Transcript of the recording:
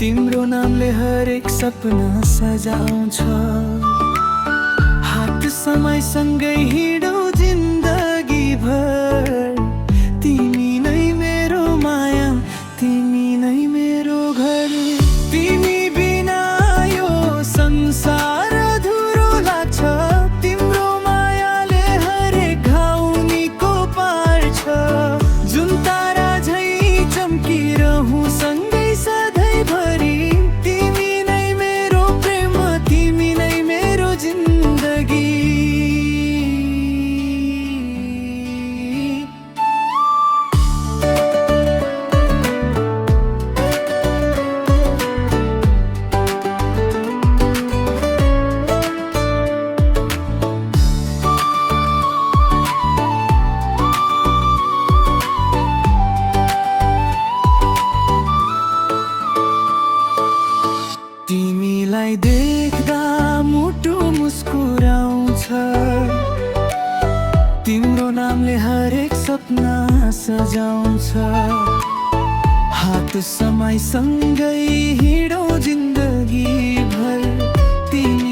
तिम्रो नामले हरेक सपना सजाउँछ। हात समयसँगै हिँडौ जिन्दगी भर। तिमी नै मेरो माया, तिमी नै मेरो घर। तिमी बिना यो संसार अधुरो लाग्छ। तिम्रो मायाले हरेक घाउ निको पार्छ। जुन तारा झै चम्किरहँ सँगै सधैँभरि। तिमी नै मेरो प्रेम, तिमी नै मेरो जिन्दगी। तिमीलाई देख्दा मुटु मुस्कुराउँछ। तिम्रो नामले हरेक सपना सजाउँछ। हात समयसँगै हिँडौ जिन्दगी भर। तिमी